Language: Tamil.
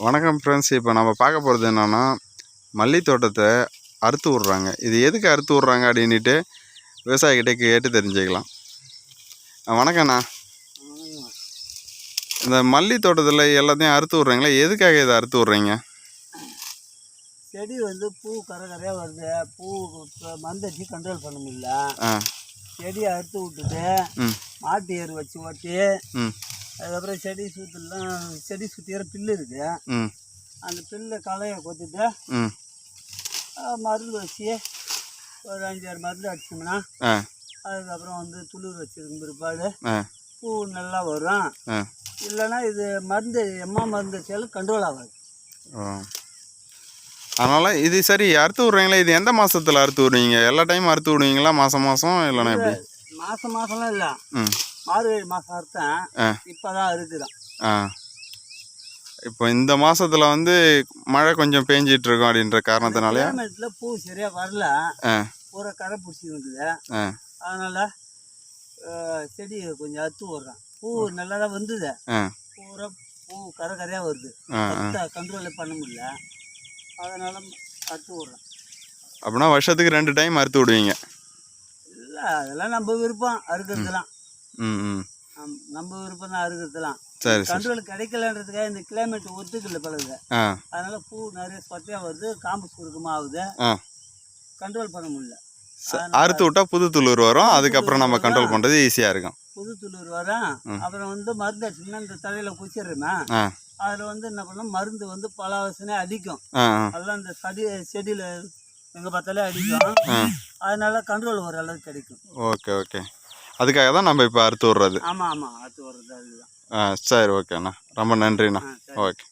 வணக்கம் ஃப்ரெண்ட்ஸ். இப்போ நம்ம பார்க்க போகிறது என்னென்னா, மல்லி தோட்டத்தை அறுத்து விட்றாங்க. இது எதுக்கு அறுத்து விட்றாங்க அப்படின்ட்டு விவசாயிகிட்டே கேட்டு தெரிஞ்சுக்கலாம். வணக்கண்ணா. இந்த மல்லி தோட்டத்தில் எல்லாத்தையும் அறுத்து விட்றீங்களா? எதுக்காக இதை அறுத்து விட்றீங்க? செடி வந்து பூ கரையாக வருது, பூ மந்தடிச்சு கண்ட்ரோல் பண்ண முடியல. செடியை அறுத்து விட்டுட்டு மாட்டு ஏறு வச்சு ஓட்டி, அதுக்கப்புறம் செடி சுற்றிற பில்லு இருக்குது. அந்த பில்லை களையை கொத்திட்டு மருந்து வச்சு ஒரு 5-6 மருந்து அடிச்சோம்னா அதுக்கப்புறம் வந்து துளிர் வச்சிருக்கும் பிற்பாடு பூ நல்லா வரும். இல்லைன்னா இது மருந்து மருந்து வச்சாலும் கண்ட்ரோல் ஆகாது. அதனால் இது சரி அறுத்து விட்றீங்களா? இது எந்த மாதத்தில் அறுத்து விடுவீங்க? எல்லா டைமும் அறுத்து விடுவீங்களா? மாதம் இல்லைன்னா எப்படி? மாதம்லாம் இல்லை, மார்கழி மாதம் அறுத்தேன். இப்போதான் இருக்குதான். இப்போ இந்த மாதத்தில் வந்து மழை கொஞ்சம் பேஞ்சிட்டு இருக்கோம் அப்படின்ற காரணத்தினால பூ சரியாக வரல, பூரா கரை பிடிச்சிருக்குது. அதனால் செடி கொஞ்சம் அறுத்து விட்றேன். பூ நல்லா தான் வந்தது, பூரா பூ கரையாக வருது, கண்ட்ரோல் பண்ண முடியல. அதனால் அறுத்து விட்றேன். அப்படின்னா வருஷத்துக்கு 2 டைம் அறுத்து விடுவீங்க? இல்லை, அதெல்லாம் நம்ம விருப்பம் அறுக்கிறதுலாம். நம்ம விருப்பம் தான் அறுக்கிறதுலாம். கண்ட்ரோல் கிடைக்கலன்றதுக்காக இந்த கிளைமேட் ஒத்துக்கல பழகுது. அதனால பூ நிறைய சொத்தையாக வருது, காம்பு சுருக்கமாக ஆகுது, கண்ட்ரோல் பண்ண முடியல. அறுத்து விட்டா புது துளிர் வரும், அதுக்கப்புறம் நம்ம கண்ட்ரோல் பண்ணுறது ஈஸியாக இருக்கும். புது துளிர் வரும். அப்புறம் வந்து மருந்து அடிச்சுன்னா இந்த தலையில் குச்சிடுறேமே, அதில் வந்து என்ன பண்ணோம், மருந்து வந்து பல அவசனே அடிக்கும். அதெல்லாம் இந்த செடியில் எங்கே பார்த்தாலே அடிக்கும். அதனால கண்ட்ரோல் ஓரளவுக்கு கிடைக்கும். ஓகே. அதுக்காக தான் நம்ம இப்போ அறுத்து விட்றது. ஆமாம், அறுத்து விட்றது அதுதான். சரி, ஓகேண்ணா, ரொம்ப நன்றிண்ணா. ஓகே.